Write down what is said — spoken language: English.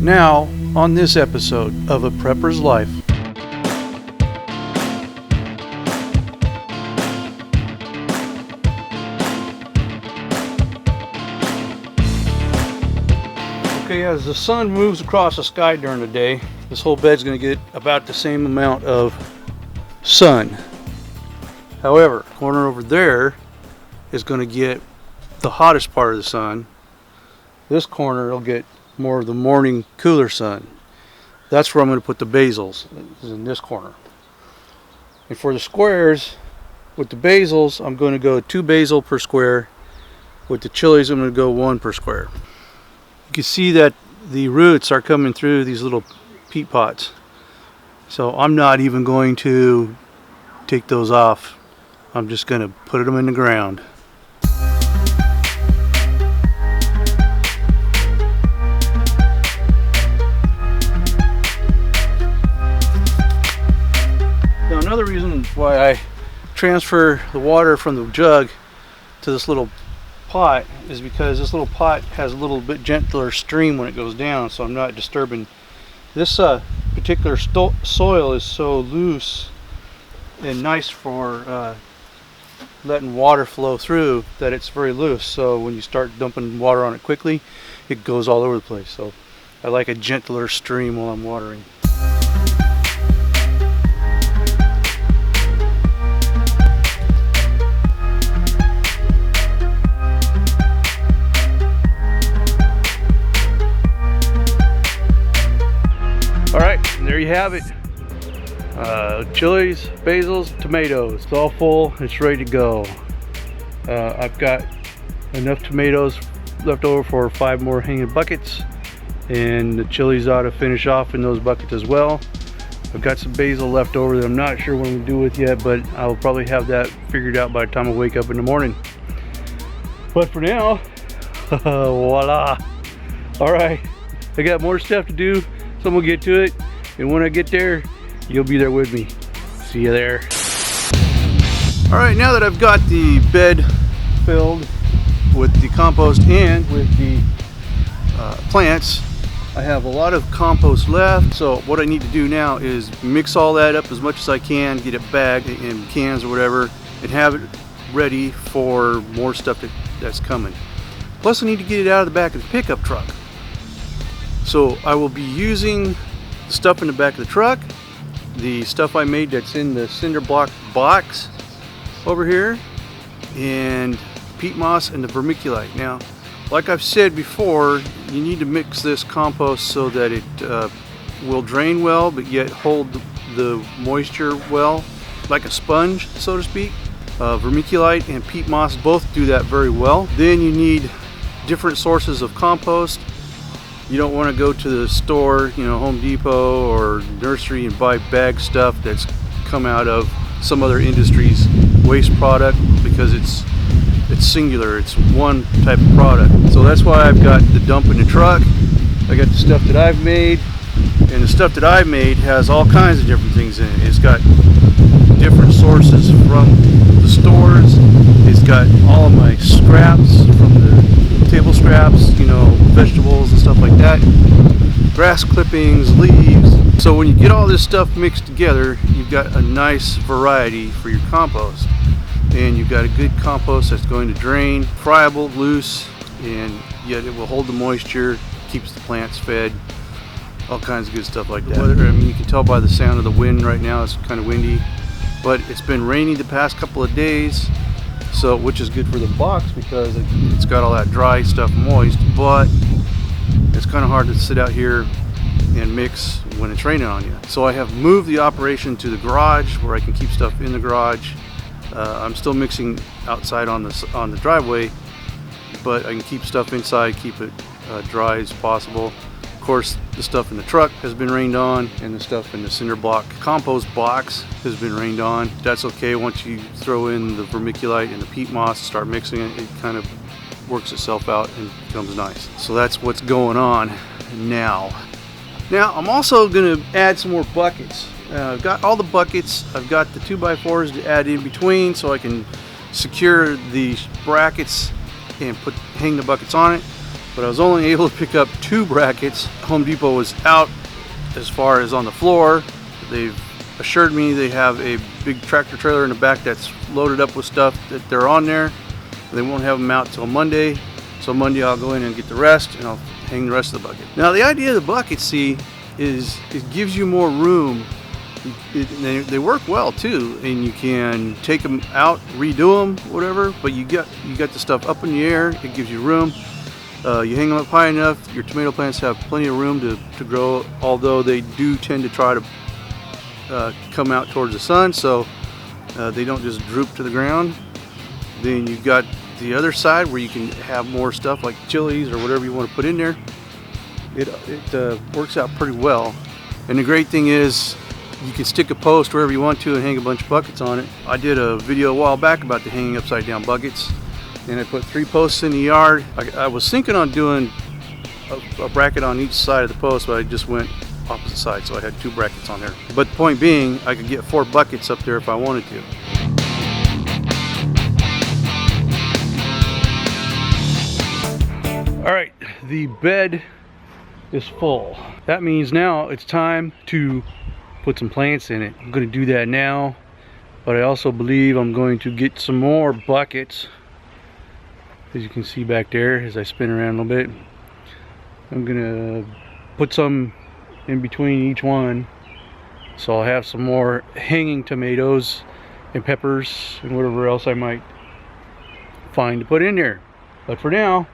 Now, on this episode of A Prepper's Life. Okay, as the sun moves across the sky during the day, this whole bed's going to get about the same amount of sun. However, the corner over there is going to get the hottest part of the sun. This corner will get more of the morning cooler sun. That's where I'm going to put the basils, is in this corner. And for the squares, with the basils, I'm going to go 2 basil per square. With the chilies, I'm going to go 1 per square. You can see that the roots are coming through these little peat pots. So I'm not even going to take those off. I'm just going to put them in the ground. Now another reason why I transfer the water from the jug to this little pot is because this little pot has a little bit gentler stream when it goes down, so I'm not disturbing. This particular soil is so loose and nice for letting water flow through that it's very loose, so when you start dumping water on it quickly, it goes all over the place. So I like a gentler stream while I'm watering. Alright, there you have it. Chilies, basils, tomatoes. It's all full, it's ready to go. I've got enough tomatoes left over for 5 more hanging buckets, and the chilies ought to finish off in those buckets as well. I've got some basil left over that I'm not sure what I'm going to do with yet, but I'll probably have that figured out by the time I wake up in the morning. But for now, voila. Alright, I got more stuff to do, so I'm going to get to it, and when I get there, you'll be there with me. See you there. Alright, now that I've got the bed filled with the compost and with the plants, I have a lot of compost left. So what I need to do now is mix all that up as much as I can, get it bagged in cans or whatever, and have it ready for more stuff that's coming. Plus I need to get it out of the back of the pickup truck. So I will be using the stuff in the back of the truck, the stuff I made that's in the cinder block box over here, and peat moss and the vermiculite. Now, like I've said before, you need to mix this compost so that it will drain well, but yet hold the moisture well, like a sponge, so to speak. Vermiculite and peat moss both do that very well. Then you need different sources of compost. You don't want to go to the store, Home Depot or nursery, and buy bag stuff that's come out of some other industry's waste product, because it's singular, it's one type of product. So that's why I've got the dump in the truck. I got the stuff that I've made, and the stuff that I've made has all kinds of different things in it. It's got different sources from the stores. It's got all of my scraps from the table scraps, vegetables and stuff like that, grass clippings, leaves. So when you get all this stuff mixed together, you've got a nice variety for your compost, and you've got a good compost that's going to drain, friable, loose, and yet it will hold the moisture, keeps the plants fed, all kinds of good stuff like that. You can tell by the sound of the wind right now, it's kind of windy, but it's been rainy the past couple of days, so which is good for the box because it's got all that dry stuff moist, but it's kind of hard to sit out here and mix when it's raining on you. So I have moved the operation to the garage where I can keep stuff in the garage. I'm still mixing outside on the driveway, but I can keep stuff inside, keep it dry as possible. Of course, the stuff in the truck has been rained on, and the stuff in the cinder block compost box has been rained on. That's okay. Once you throw in the vermiculite and the peat moss and start mixing it, it kind of works itself out and becomes nice. So that's what's going on now. Now I'm also going to add some more buckets. I've got all the buckets. I've got the 2x4s to add in between so I can secure the brackets and hang the buckets on it. but I was only able to pick up 2 brackets. Home Depot was out as far as on the floor. They've assured me they have a big tractor trailer in the back that's loaded up with stuff that they're on there. They won't have them out till Monday. So Monday I'll go in and get the rest, and I'll hang the rest of the bucket. Now the idea of the bucket, see, is it gives you more room. They work well too, and you can take them out, redo them, whatever. But you got the stuff up in the air. It gives you room. You hang them up high enough, your tomato plants have plenty of room to grow. Although they do tend to try to come out towards the sun, so they don't just droop to the ground. Then you've got the other side where you can have more stuff like chilies or whatever you want to put in there. It works out pretty well. And the great thing is you can stick a post wherever you want to and hang a bunch of buckets on it. I did a video a while back about the hanging upside down buckets, and I put 3 posts in the yard. I was thinking on doing a bracket on each side of the post, but I just went opposite side, so I had 2 brackets on there. But the point being, I could get 4 buckets up there if I wanted to. All right, the bed is full. That means now it's time to put some plants in it. I'm going to do that now, but I also believe I'm going to get some more buckets, as you can see back there as I spin around a little bit. I'm going to put some in between each one, so I'll have some more hanging tomatoes and peppers and whatever else I might find to put in there. But for now,